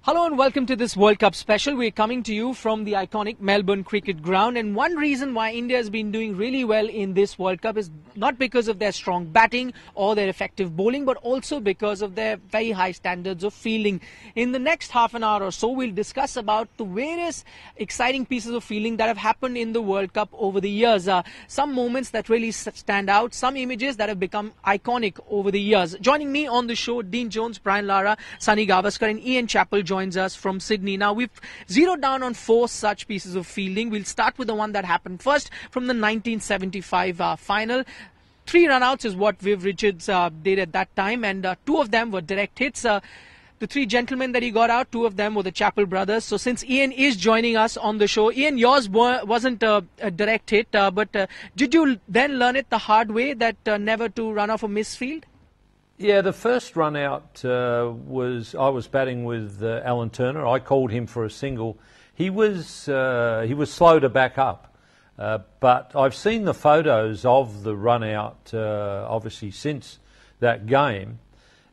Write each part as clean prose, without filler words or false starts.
Hello and welcome to this World Cup special. We're coming to you from the iconic Melbourne Cricket Ground, and one reason why India has been doing really well in this World Cup is not because of their strong batting or their effective bowling, but also because of their very high standards of fielding. In the next half an hour or so, we'll discuss about the various exciting pieces of fielding that have happened in the World Cup over the years. Some moments that really stand out, some images that have become iconic over the years. Joining me on the show, Dean Jones, Brian Lara, Sunil Gavaskar and Ian Chappell joins us from Sydney. Now, we've zeroed down on 4 such pieces of fielding. We'll start with the one that happened first from the 1975 final. 3 run-outs is what Viv Richards did at that time, and 2 of them were direct hits. The 3 gentlemen that he got out, 2 of them were the Chappell brothers. So since Ian is joining us on the show, Ian, yours wasn't a direct hit, but did you then learn it the hard way that never to run off a misfield? Yeah, the first run out I was batting with Alan Turner. I called him for a single. He was slow to back up, but I've seen the photos of the run out obviously since that game,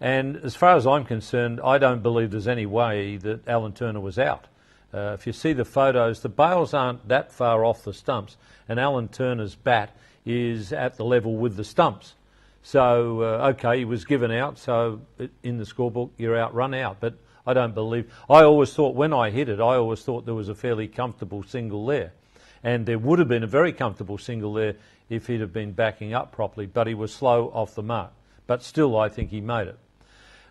and as far as I'm concerned, I don't believe there's any way that Alan Turner was out. If you see the photos, the bails aren't that far off the stumps, and Alan Turner's bat is at the level with the stumps. So, okay, he was given out, so in the scorebook, you're out, run out. But I don't believe... I always thought, when I hit it, I always thought there was a fairly comfortable single there. And there would have been a very comfortable single there if he'd have been backing up properly, but he was slow off the mark. But still, I think he made it.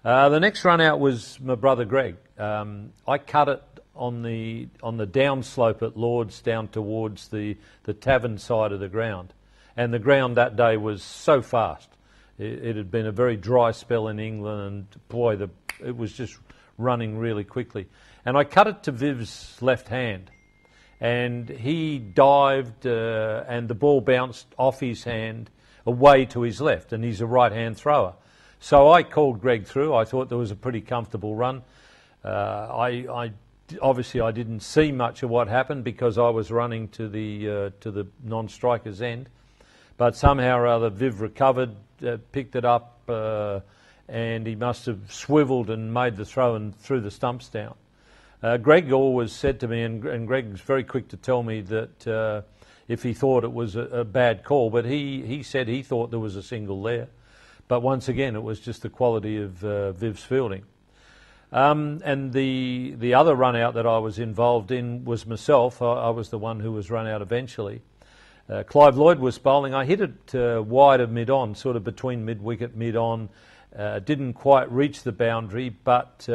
The next run out was my brother Greg. I cut it on the downslope at Lord's down towards the tavern side of the ground. And the ground that day was so fast. It had been a very dry spell in England, and boy, it was just running really quickly. And I cut it to Viv's left hand, and he dived, and the ball bounced off his hand away to his left, and he's a right-hand thrower. So I called Greg through. I thought there was a pretty comfortable run. Obviously I didn't see much of what happened because I was running to the non-striker's end. But somehow or other, Viv recovered, picked it up, and he must have swiveled and made the throw and threw the stumps down. Greg always said to me, and Greg's very quick to tell me that if he thought it was a bad call, but he said he thought there was a single there. But once again, it was just the quality of Viv's fielding. And the other run out that I was involved in was myself. I was the one who was run out eventually. Clive Lloyd was bowling. I hit it wide of mid-on, sort of between mid-wicket, mid-on. Didn't quite reach the boundary, but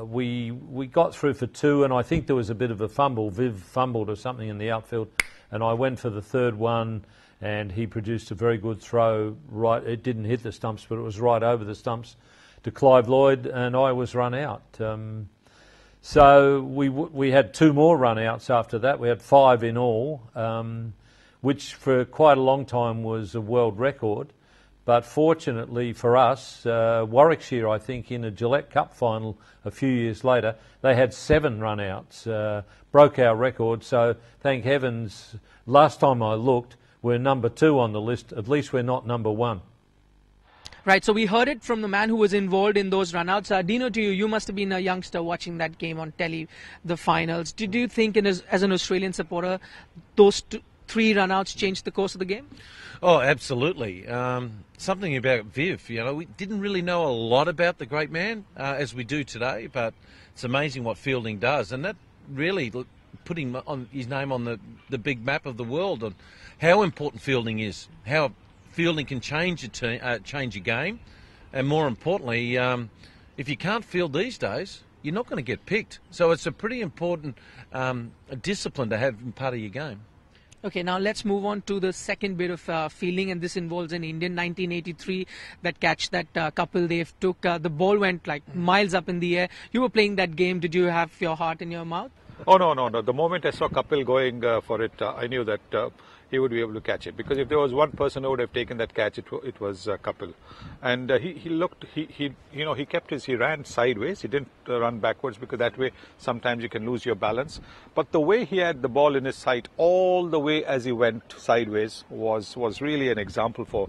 we got through for 2, and I think there was a bit of a fumble. Viv fumbled or something in the outfield, and I went for the 3rd one, and he produced a very good throw. Right, it didn't hit the stumps, but it was right over the stumps to Clive Lloyd, and I was run out. So we had 2 more run-outs after that. We had 5 in all, which for quite a long time was a world record. But fortunately for us, Warwickshire, I think, in a Gillette Cup final a few years later, they had 7 run-outs, broke our record. So thank heavens, last time I looked, we're number 2 on the list. At least we're not number 1. Right, so we heard it from the man who was involved in those runouts. Dino, to you, you must have been a youngster watching that game on telly, the finals. Did you think, as an Australian supporter, those 3 runouts changed the course of the game? Oh, absolutely. Something about Viv, we didn't really know a lot about the great man as we do today, but it's amazing what fielding does, and that really put him on his name on the big map of the world on how important fielding is, how fielding can change a game, and more importantly, if you can't field these days, you're not going to get picked. So it's a pretty important discipline to have in part of your game. Okay, now let's move on to the second bit of fielding, and this involves an Indian 1983 that catch that couple they took. The ball went like miles up in the air. You were playing that game. Did you have your heart in your mouth? Oh, no. The moment I saw Chappell going for it, I knew that he would be able to catch it. Because if there was one person who would have taken that catch, it was Chappell. And he ran sideways. He didn't run backwards, because that way sometimes you can lose your balance. But the way he had the ball in his sight all the way as he went sideways was really an example for,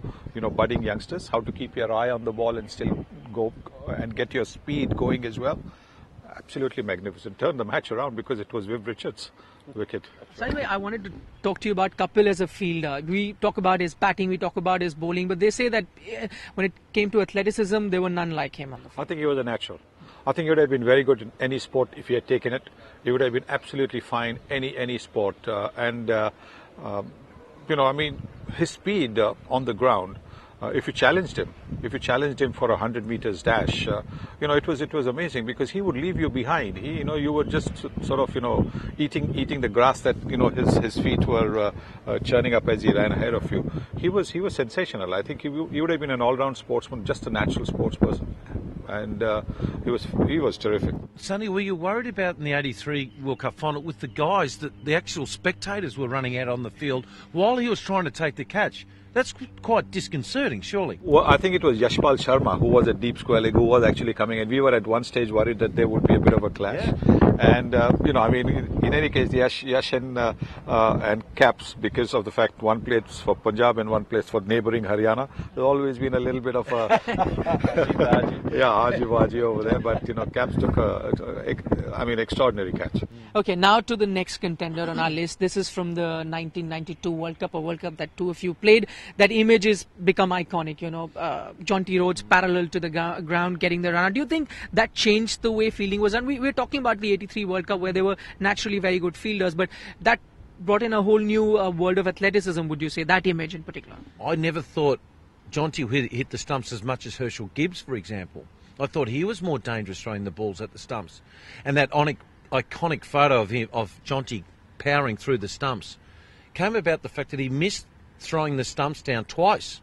budding youngsters, how to keep your eye on the ball and still go and get your speed going as well. absolutely magnificent. Turned the match around because it was Viv Richards' wicket. So anyway, I wanted to talk to you about Chappell as a fielder. We talk about his batting, we talk about his bowling, but they say that when it came to athleticism, there were none like him on the field. I think he was a natural. I think he would have been very good in any sport if he had taken it. He would have been absolutely fine any sport. I mean, his speed on the ground. If you challenged him for a 100 meters dash, it was amazing because he would leave you behind. You were just sort of, eating the grass that, his feet were churning up as he ran ahead of you. He was sensational. I think he would have been an all-round sportsman, just a natural sportsperson. And he was terrific. Sonny, were you worried about in the '83 World Cup final with the guys that the actual spectators were running out on the field while he was trying to take the catch? That's quite disconcerting, surely. Well, I think it was Yashpal Sharma who was at deep square leg, who was actually coming, and we were at one stage worried that there would be a bit of a clash. Yeah. And in any case, Yash and Caps, because of the fact one plays for Punjab and one plays for neighbouring Haryana, there's always been a little bit of a argy-bargy over there. But Caps took extraordinary catch. Okay, now to the next contender on our list. This is from the 1992 World Cup, a World Cup that two of you played. That image has become iconic, Jonty Rhodes parallel to the ground getting the run out. Do you think that changed the way fielding was done? We're talking about the '83 World Cup where they were naturally very good fielders, but that brought in a whole new world of athleticism, would you say, that image in particular? I never thought Jonty hit the stumps as much as Herschel Gibbs, for example. I thought he was more dangerous throwing the balls at the stumps. And that iconic photo of Jonty powering through the stumps came about the fact that he missed throwing the stumps down twice.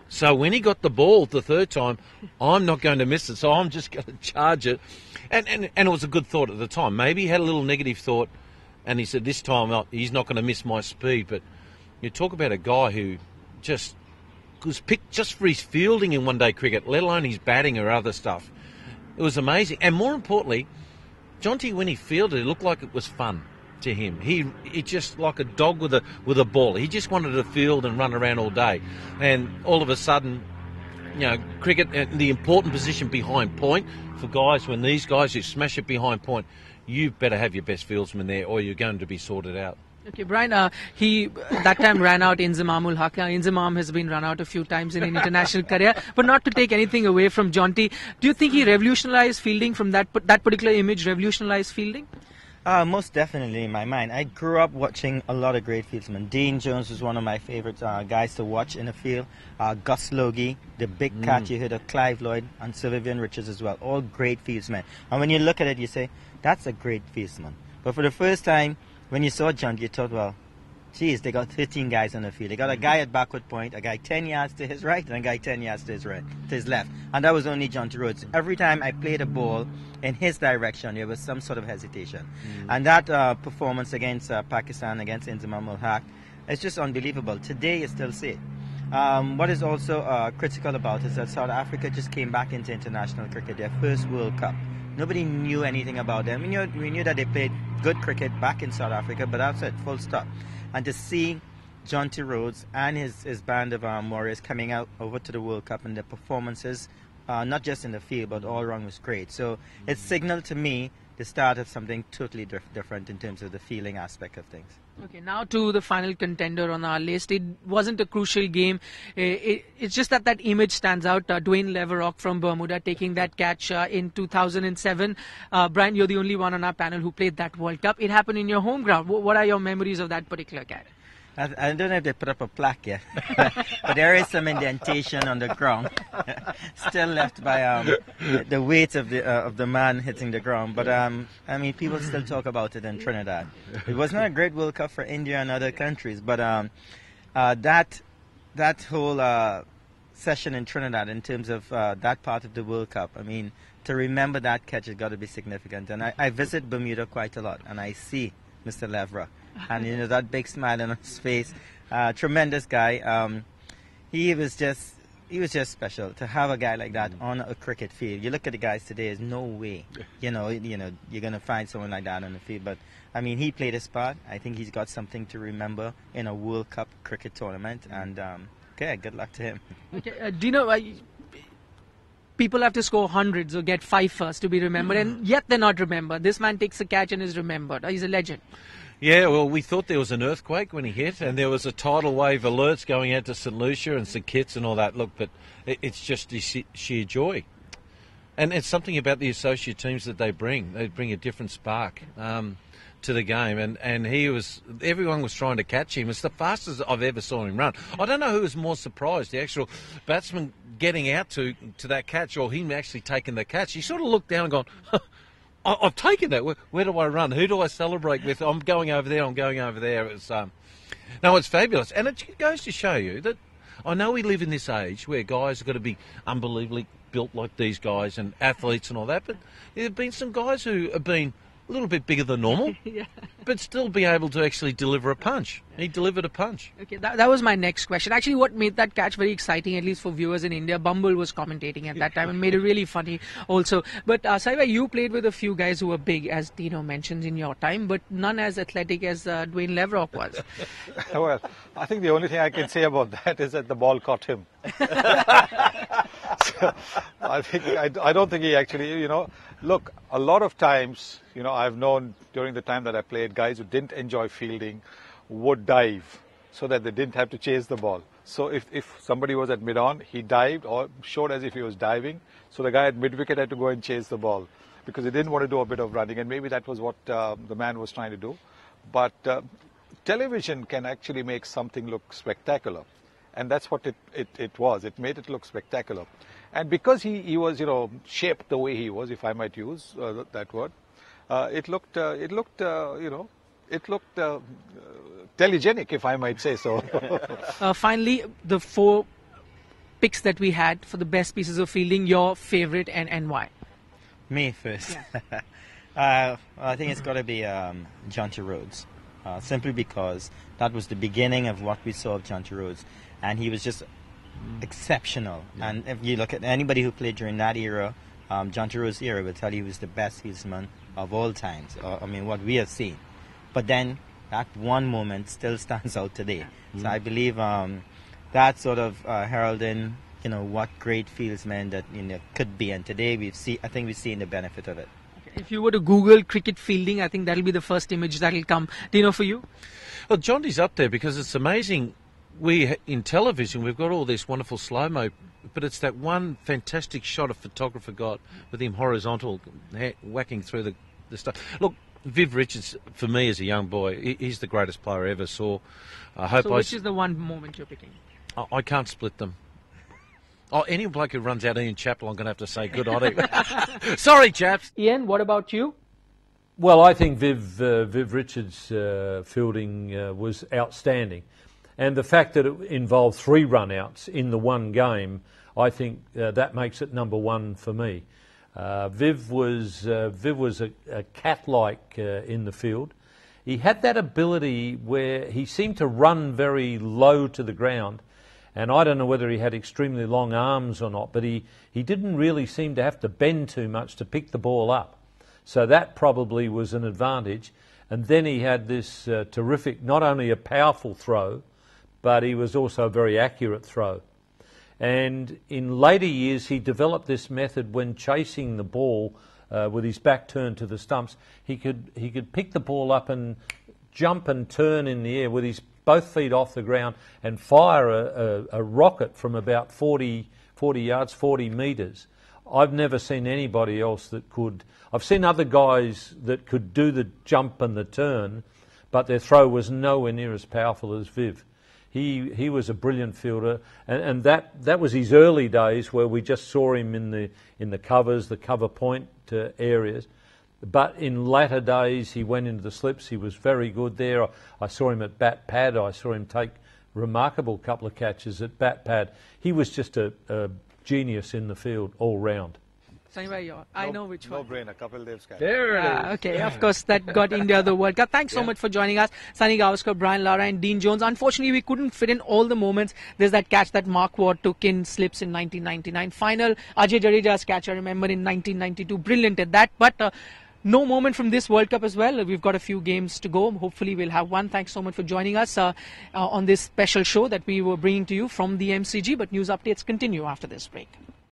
So when he got the ball the third time, I'm not going to miss it, so I'm just going to charge it. And it was a good thought at the time. Maybe he had a little negative thought, and he said, this time he's not going to miss my speed. But you talk about a guy who just was picked just for his fielding in one-day cricket, let alone his batting or other stuff. It was amazing. And more importantly, Jonty, when he fielded, it looked like it was fun to him. He just like a dog with a ball. He just wanted to field and run around all day. And all of a sudden, cricket, the important position behind point for guys, when these guys who smash it behind point, you better have your best fieldsman there or you're going to be sorted out. Okay, Brian, he that time ran out Inzamamul Haq. Inzamam has been run out a few times in an international career, but not to take anything away from Jonty. Do you think he revolutionized fielding from that particular image, revolutionized fielding? Most definitely in my mind. I grew up watching a lot of great fieldsmen. Dean Jones was one of my favorite guys to watch in the field. Gus Logie, the big catch you heard of Clive Lloyd, and Sir Vivian Richards as well. All great fieldsmen. And when you look at it, you say, that's a great fieldsman. But for the first time, when you saw Jonty, you thought, well, geez, they got 13 guys on the field. They got a guy at backward point, a guy 10 yards to his right, and a guy 10 yards to his left. And that was only Jonty Rhodes. Every time I played a ball in his direction, there was some sort of hesitation. And that performance against Pakistan, against Inzamamul Haq, is just unbelievable. Today, you still see it. What is also critical about is that South Africa just came back into international cricket, their first World Cup. Nobody knew anything about them. We knew that they played good cricket back in South Africa, but that's it, full stop. And to see Jonty Rhodes and his band of warriors coming out over to the World Cup and their performances, not just in the field, but all around was great. So it signaled to me the start of something totally different in terms of the feeling aspect of things. Okay, now to the final contender on our list. It wasn't a crucial game. It's just that image stands out. Dwayne Leverock from Bermuda taking that catch in 2007. Brian, you're the only one on our panel who played that World Cup. It happened in your home ground. What are your memories of that particular catch? I don't know if they put up a plaque yet, but there is some indentation on the ground, still left by the weight of the man hitting the ground. But people still talk about it in Trinidad. It was not a great World Cup for India and other countries, but that whole session in Trinidad, in terms of that part of the World Cup, to remember that catch has got to be significant. And I visit Bermuda quite a lot, and I see Mr. Leverock. And that big smile on his face, tremendous guy. He was just special to have a guy like that on a cricket field. You look at the guys today, there's no way, you're gonna find someone like that on the field. But he played his part. I think he's got something to remember in a World Cup cricket tournament. And good luck to him. Okay, do you know? people have to score hundreds or get 5 first to be remembered, and yet they're not remembered. This man takes a catch and is remembered. He's a legend. Yeah, well, we thought there was an earthquake when he hit, and there was a tidal wave alerts going out to St Lucia and St Kitts and all that. Look, but it's just sheer joy. And it's something about the associate teams that they bring. They bring a different spark to the game. And everyone was trying to catch him. It's the fastest I've ever saw him run. I don't know who was more surprised, the actual batsman getting out to that catch or him actually taking the catch. He sort of looked down and gone, I've taken that. Where do I run? Who do I celebrate with? I'm going over there. I'm going over there. It's fabulous. And it goes to show you that I know we live in this age where guys have got to be unbelievably built like these guys and athletes and all that, but there have been some guys who have been a little bit bigger than normal, but still be able to actually deliver a punch. He delivered a punch. Okay, that was my next question. Actually, what made that catch very exciting, at least for viewers in India, Bumble was commentating at that time and made it really funny also. But Saiba, you played with a few guys who were big, as Dino mentions, in your time, but none as athletic as Dwayne Leverock was. Well, I think the only thing I can say about that is that the ball caught him. So, I don't think he actually, look, a lot of times, I've known during the time that I played, guys who didn't enjoy fielding would dive so that they didn't have to chase the ball. So if somebody was at mid-on, he dived or showed as if he was diving. So the guy at mid-wicket had to go and chase the ball because he didn't want to do a bit of running. And maybe that was what the man was trying to do. But television can actually make something look spectacular. And that's what it was. It made it look spectacular. And because he was, shaped the way he was, if I might use that word, it looked telegenic, if I might say so. Finally, the 4 picks that we had for the best pieces of fielding, your favorite and why? Me first. Yeah. I think it's got to be Jonty Rhodes, simply because that was the beginning of what we saw of Jonty Rhodes, and he was just exceptional. Yeah. And if you look at anybody who played during that era, Jonty Rhodes' era, will tell you he was the best fieldsman of all times. What we have seen. But then that one moment still stands out today. So I believe that sort of heralding, what great fieldsmen that could be. And today I think we've seen the benefit of it. Okay. If you were to Google cricket fielding, I think that'll be the first image that'll come. Dino, for you? Well, Jonty's up there because it's amazing. In television, we've got all this wonderful slow-mo, but it's that one fantastic shot a photographer got with him horizontal, whacking through the stuff. Look, Viv Richards, for me as a young boy, he's the greatest player I ever saw. Which is the one moment you're picking? I can't split them. Any bloke who runs out Ian Chappell, I'm going to have to say good on him. Sorry, chaps. Ian, what about you? Well, I think Viv Richards' fielding was outstanding. And the fact that it involved 3 run-outs in the one game, I think that makes it number 1 for me. Viv was a cat-like in the field. He had that ability where he seemed to run very low to the ground, and I don't know whether he had extremely long arms or not, but he didn't really seem to have to bend too much to pick the ball up. So that probably was an advantage. And then he had this terrific, not only a powerful throw, but he was also a very accurate throw. And in later years, he developed this method when chasing the ball with his back turned to the stumps. He could pick the ball up and jump and turn in the air with his both feet off the ground and fire a rocket from about 40 yards, 40 metres. I've never seen anybody else that could. I've seen other guys that could do the jump and the turn, but their throw was nowhere near as powerful as Viv. He was a brilliant fielder, and that was his early days where we just saw him in the covers, the cover point areas. But in latter days, he went into the slips. He was very good there. I saw him at bat pad. I saw him take remarkable couple of catches at bat pad. He was just a genius in the field all round. I know which one. No brainer, Chappell Dev's catch. There it is. Okay, of course, that got India the World Cup. Thanks so much for joining us, Sunil Gavaskar, Brian Lara and Dean Jones. Unfortunately, we couldn't fit in all the moments. There's that catch that Mark Watt took in slips in 1999. Final, Ajay Jadeja's catch, I remember, in 1992. Brilliant at that. But no moment from this World Cup as well. We've got a few games to go. Hopefully, we'll have one. Thanks so much for joining us on this special show that we were bringing to you from the MCG. But news updates continue after this break.